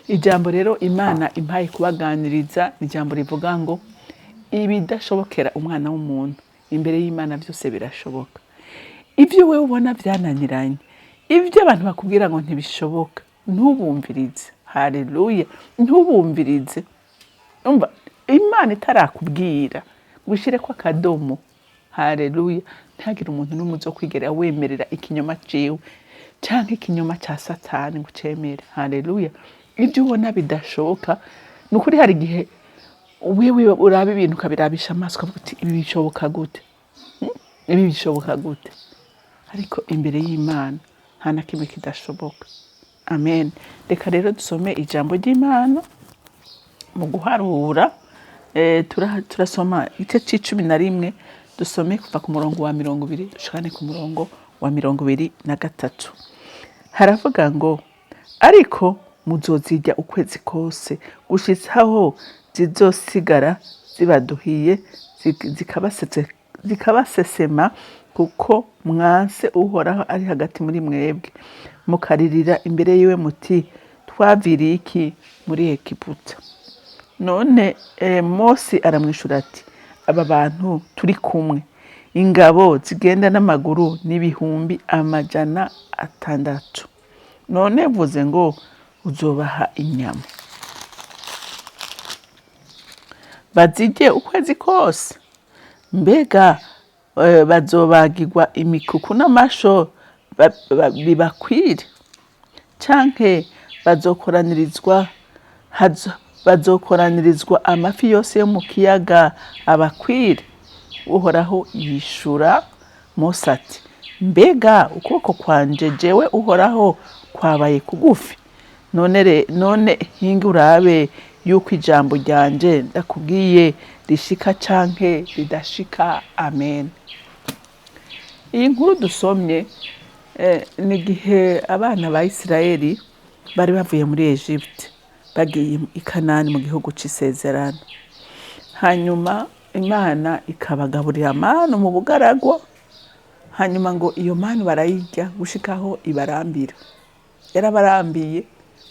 Ijambo rero Imana impaye kubaganiriza ni ijambo rivuga ngo ibidashobokera umwana w'umuntu imbere y'Imana byose birashoboka. Ibyo wewe ubona byananiranye, ibyo abantu bakubwira ngo ntibishoboka, ntubumvirize. Haleluya, ntubumvirize. Umva, Imana itarakubwira gushire ko akadomo. Haleluya, ntihagire umuntu n'umwe uzokwigera wemerera ikinyoma ciwe canke ikinyoma ca Satani ngo cemere. Haleluya, ibyo ubona bidashoboka nukuri hari igihe wewe uraba ibintu ukabirabisha amaso ukavuga uti ibi bishoboka gute? Ibi bishoboka gute? Ariko imbere y'Imana nta na kimwe kidashoboka. Amen. Reka rero dusome ijambo ry'Imana mu guharura. Turasoma igice c'11 dusome kuva ku murongo wa 20 dushikane ku murongo wa 23. Haravuga ngo ariko muzozirya ukwezi kose gushitsaho zizosigara zibaduhiye zikabasesema kuko mwanse Uhoraho ari hagati muri mwebwe mukaririra imbere yiwe muti twaviriye iki muri Egiputa. None Mose aramwishura ati aba bantu turi kumwe ingabo zigenda n'amaguru n'ibihumbi 600. None vuze ngo uzobaha inyama bazirye ukwezi kose? Mbega bazobagirwa imikuku n'amasho bibakwire? Canke bazokoranirizwa amafi yose yo mu kiyaga abakwire? Uhoraho yishura Mose ati mbega ukuboko kwanje jewe Uhoraho kwabaye kugufi? None hinga urabe yuko ijambo ryanje ndakubwiye rishika canke ridashika. Amen. Iyi nkuru dusomye ni gihe abana ba Isirayeli bari bavuye muri Egypte bagiye i Kanani mu gihugu c'isezerano. Hanyuma Imana ikabagaburira manu mu bugaragwa. Hanyuma ngo iyo manu barayirya gushikaho ibarambira. Yarabarambiye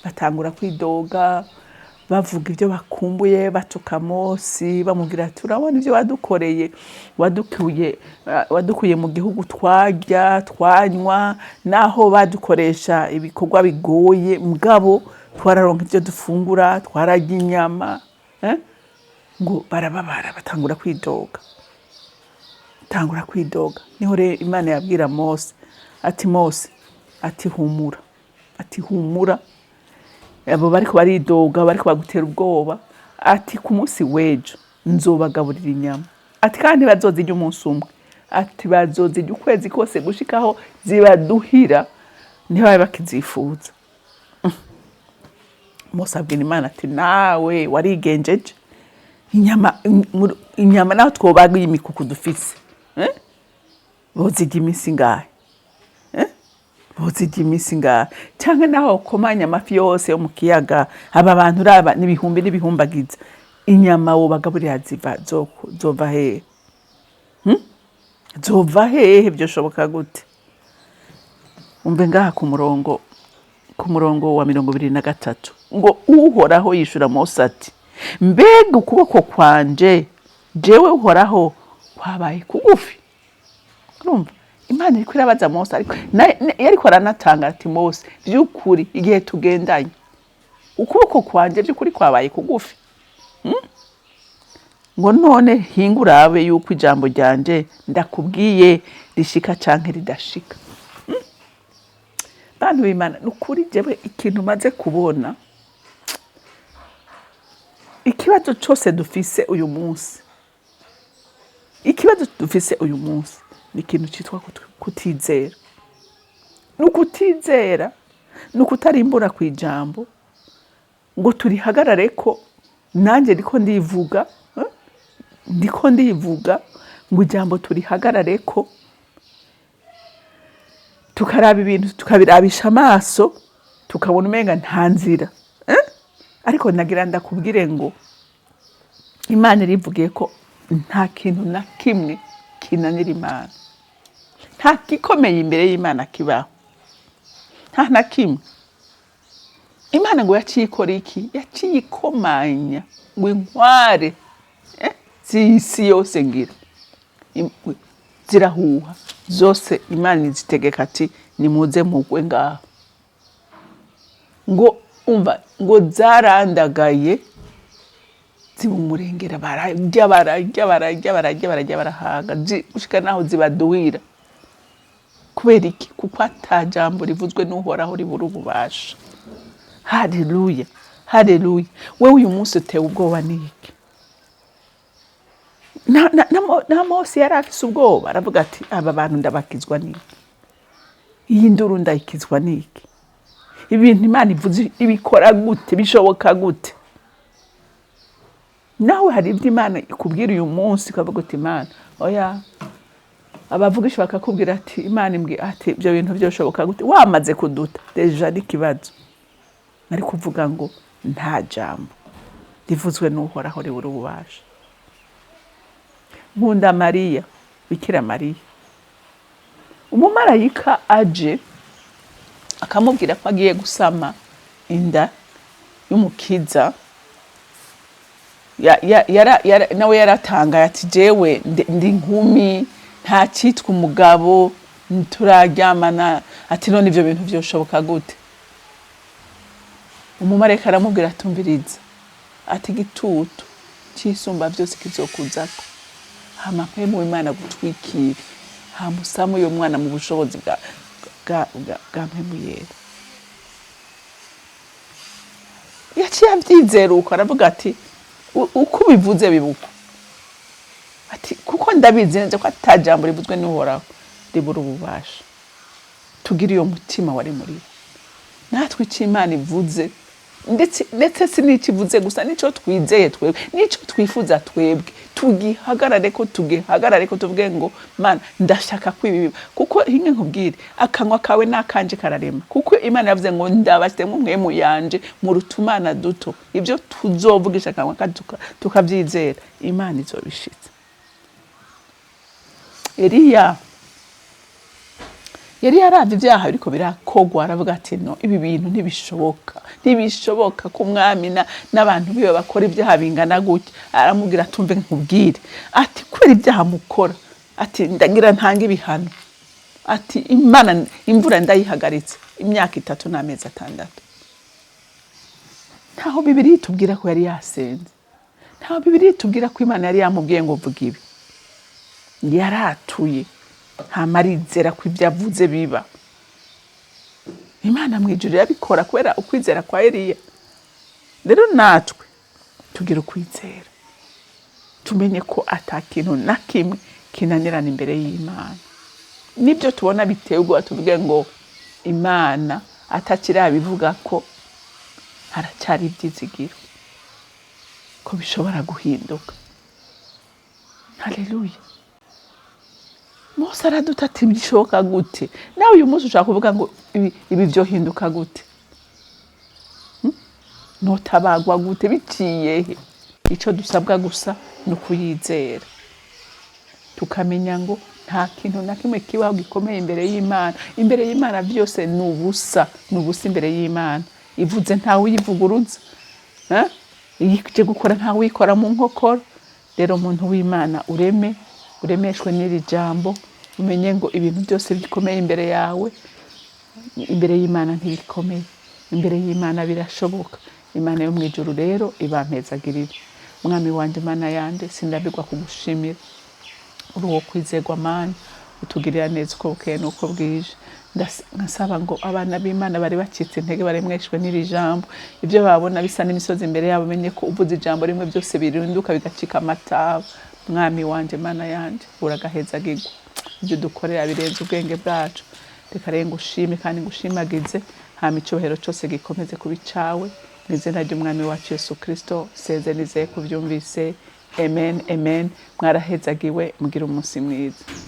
batangura kwidoga bavuga ibyo bakumbuye batuka Mose bamubwira ati urabona ibyo wadukoreye, wadukuye mu gihugu twarya twanywa naho badukoresha ibikorwa bigoye mugabo twararonka ibyo dufungura twararya inyama. Ngo barababara batangura kwidoga. Niho rero Imana yabwira Mose ati Mose ati humura, abo bariko baridoga bariko bagutera ubwoba ati ku munsi w'ejo nzobagaburira inyama, ati kandi bazozirya umunsi umwe, ati bazozirya ukwezi kose gushikaho zibaduhira ntibabe bakizifuza. Mose abwira Imana ati nawe warigenjeje, inyama naho twobaga imikuku dufise bozirya iminsi ngahe? Bozirya iminsi ngahe? Canke naho komanya amafi yose yo mu kiyaga aba bantu uraba n'ibihumbi n'ibihumbagiza, inyama wobagaburira zova hehe? Zova hehe? Byoshoboka gute? Umve ngaha ku murongo wa 23 ngo Uhoraho yishura Mose ati mbega ukuboko kwanje jewe Uhoraho kwabaye kugufi? Urumva Imana iriko irabaza Mose, ariko yariko aranatanga ati Mose by'ukuri igihe tugendanye ukuboko kwanje by'ukuri kwabaye kugufi? Ngo none hinga urabe yuko ijambo ryanje ndakubwiye rishika canke ridashika. Bantu b'Imana nukuri jewe ikintu maze kubona, ikibazo cyose dufise uyu munsi ni ikintu cyitwa kutizera. Nukutizera, nukutarimbura ku ijambo ngo turihagarare ko nanje ndiko ndivuga ngo ijambo turihagarare ko tukaraba ibintu tukabirabisha amaso tukabona umenga nta nzira. Ariko nagira ndakubwire ngo Imana irivugiye ko nta kintu na kimwe kinanira Imana. Nta gikomeye imbere y'Imana kibaho, nta na kimwe. Imana ngo yaciye ikora iki? Yaciye ikomanya ngo inkware z'isi yose ngira zirahuha zose. Imana izitegeka ati nimuze mugwe ngaho. Ngo umva, ngo zarandagaye ziba umurengera, bararya barahaga gushika naho zibaduhira. Kubera iki? Kuko ata jambo rivuzwe n'Uhoraho ribura ububasha. Haleluya, haleluya. Wewe uyu munsi utewe ubwoba n'iki? Na Mose yari afise ubwoba, aravuga ati aba bantu ndabakizwa n'iki? Iyi nduru ndayikizwa n'iki? Ibintu Imana ivuze ibikora gute? Bishoboka gute? Nawe hari ibyo Imana ikubwira uyu munsi ukavuga uti Imana oya. Abavugisha bakakubwira ati Imana imbwi ati ibyo bintu byoshoboka gute? Wamaze kuduta deja n'ikibazo. Ari kuvuga ngo nta jambo rivuzwe n'Uhoraho ribura ububasha. Nkunda Mariya, Bikira Mariya. Umumarayika aje akamubwira ko agiye gusama inda y'umukiza. Nawe yaratangaye ati jewe ndi inkumi, nta cyitwa umugabo, turaryamana, ati none ibyo bintu byoshoboka gute? Umumarayika aramubwira atumviriza, ati igitutu cy'isumba byose kizokuzako, hama mpemu Imana gutwikira, hamusamo uyo mwana mu bushobozi bwa mpemu yera. Yaciye abyizera uko, aravuga ati uko bivuze bibuko, ati kuko ndabizi neza ko atajambo rivuzwe n'Uhoraho ribura ububasha. Tugira iyo mutima wari muri natwe, icyo Imana ivuze ndetse si n'ikivuze gusa, nico twizeye twebwe, nico twifuza twebwe, tugihagarare ko tuvuge ngo Mana ndashaka kwibiba. Kuko hinge nkubwire, akanwa kawe nakanje kararema. Kuko Imana yavuze ngo ndabashyize mwemu yanje mu rutumana duto. Ibyo tuzovugisha akanwa tukabyizera, Imana izobishitsa. Eliya yari yaravye ibyaha biriko birakogwa, aravuga ati no, ibi bintu ntibishoboka ko umwami n'abantu biwe bakora ibyaha bingana gutya. Aramubwira tumve nkubwire, ati kwera ibyaha mukora, ati ndagira ntanga ibihano, ati Imana imvura ndayihagaritse imyaka 3 n'amezi 6. Ntaho Bibiliya itubwira ko yari yasenze, ntaho Bibiliya itubwira ko Imana yari yamubwiye ngo vuga ibi. Yaratuye hamarizera ko ibyo avuze biba. Imana mwijuru yabikora kubera ukwizera kwa Eliya. Rero natwe tugira ukwizera, tumenye ko atakintu na kimwe kinanirana imbere y'Imana. Nibyo tubona biterwa tuvuge ngo Imana atakira bivuga ko haracyari ibyizigiro ko bishobora guhinduka. Haleluya. Mose araduta ati bishoboka gute? Nawe uyu munsi ushaka kuvuga ngo ibi byo hinduka gute? Notabagwa gute? Biciye he? Ico dusabwa gusa no kuyizera, tukamenya ngo nta kintu na kimwe kibaho gikomeye imbere y'Imana. Imbere y'Imana byose nubusa imbere y'Imana. Ivuze ntawe uyivuguruza, ije gukora ntawe uyikora mu nkokora. Rero umuntu w'Imana uremeshwe n'iri jambo, umenye ngo ibintu byose bikomeye imbere yawe, imbere y'Imana ntibikomeye, imbere y'Imana birashoboka. Imana yo mwijuru rero ibampezagirira. Mwami wanje, Mana yande, sindabigwa kugushimira. Uri wo kwizegwa Mana, utugirira neza uko bukeye n'uko bwije. Nkasaba ngo abana b'Imana bari bacitse intege baremweshwe n'iri jambo, ibyo babona bisa n'imisozi imbere yabo, menye ko uvuze ijambo rimwe byose birinduka bigacika amataba. Mwami wanje, Mana yanje, uragahezagirwa. Ibyo dukorera birenze ubwenge bwacu. Reka rero ngushime kandi ngushimagize, hama icyubahiro cyose gikomeze kuba icawe. Mu izina ry'Umwami wacu Yesu Kristo seze nizeye kubyumvise. Amen, amen. Mwarahezagiwe, mugira umunsi mwiza.